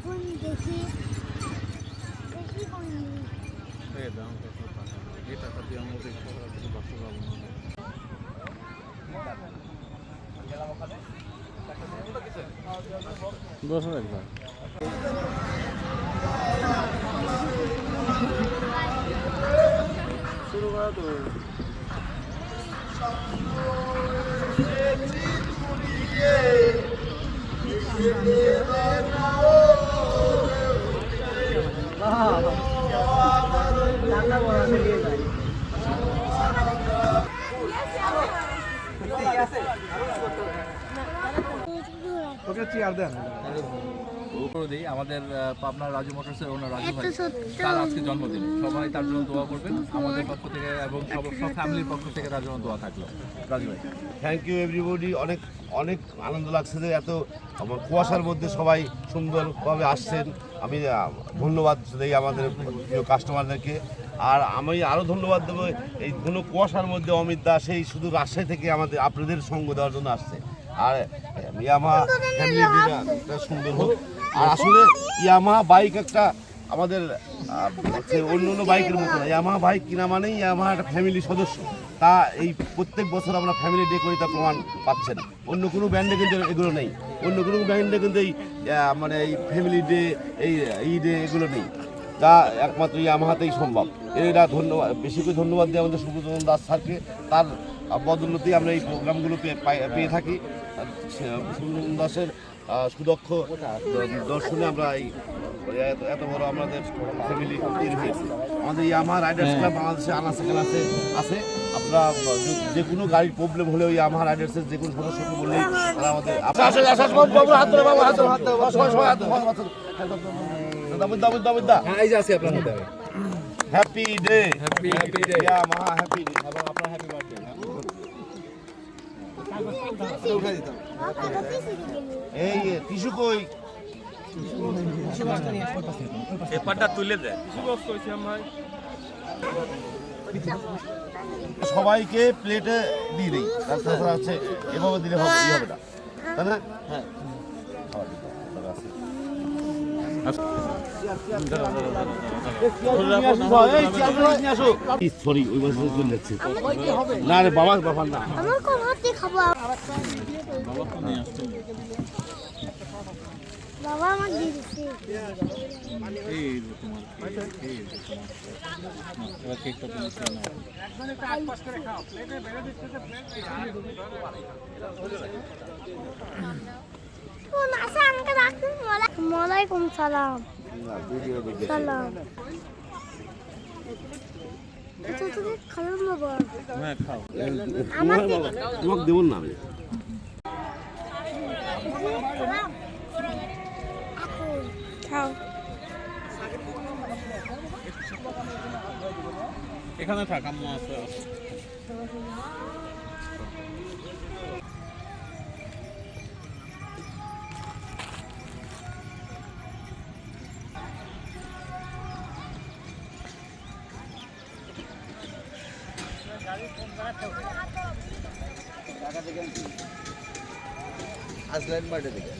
এখন দেখি বসো একবার শুরু করা তো ওকে চেয়ার দেন আমাদের পাবনার রাজু মোটরসের ওনার রাজু ভাই তার আজকে জন্মদিন, সবাই তার জন্য দোয়া করবেন আমাদের পক্ষ থেকে এবং সব ফ্যামিলির পক্ষ থেকে তার জন্য দোয়া থাকলো। রাজু ভাই থ্যাংক ইউ এভরিবডি। অনেক অনেক আনন্দ লাগছে যে এত কুয়াশার মধ্যে সবাই সুন্দরভাবে আসছেন। আমি ধন্যবাদ দিই আমাদের প্রিয় কাস্টমারদেরকে। আর আমি আরও ধন্যবাদ দেবো এই কোনো কুয়াশার মধ্যে অমিত দা সেই শুধু রাজশাহী থেকে আমাদের আপনাদের সঙ্গ দেওয়ার জন্য আসছে। আর ইয়ামা ফ্যামিলি একটা সুন্দর হোক। আর আসলে ইয়ামা বাইক একটা আমাদের অন্য অন্য বাইকের মতো না, ইয়ামা বাইক কিনা মানেই ইয়ামা একটা ফ্যামিলি সদস্য। তা এই প্রত্যেক বছর আমরা ফ্যামিলি ডে করি, তা প্রমাণ পাচ্ছেন। অন্য কোনো ব্র্যান্ডে কিন্তু এগুলো নেই, অন্য কোনো ব্র্যান্ডে কিন্তু এই মানে এই ফ্যামিলি ডে এই ডে এগুলো নেই, যা একমাত্র ইয়ামাহাতেই সম্ভব। এরা ধন্যবাদ, বেশি করে ধন্যবাদ দিই আমাদের সুব্রতচন্দ্র দাস স্যারকে। তার বদৌলতেই আমরা এই প্রোগ্রামগুলো পেয়ে থাকি। সুব্রতচন্দ্র দাসের সুদক্ষ দর্শনে আমরা এই এত বড় আমাদের ফ্যামিলি তৈরি হয়েছে। আমাদের ইয়ামাহা রাইডার্স ক্লাব বাংলাদেশে আনাচে কানাচে আছে। আপনারা যে কোনো গাড়ির প্রবলেম হলেও ইয়ামাহা রাইডার্সের যে কোনো সদস্যকে বললেই তারা আমাদের happy day, happy day Yamaha, happy day এবং আপনার হ্যাপি বার্থডে। এই টিস্যু কই, পেপারটা তুলে দেয়। সবাইকে প্লেটে দিয়ে দিই, তাছাড়া হচ্ছে এভাবে দিলে হবে হবে না, তাই না? হ্যাঁ সরি, ওই মাসে চলে যাচ্ছে না রে বাবা, বাবা না আমার কোন হাতে খাবো বাবা আমার দিয়ে দিচ্ছে। ওয়ালাইকুম সালাম। সালাম। এটা তুমি খালাম বাবা। হ্যাঁ খাও। তোমাকে দেবো না আমি। খাও। এখানে থাক, আম্মু আছে। আসলেন বাড়ি থেকে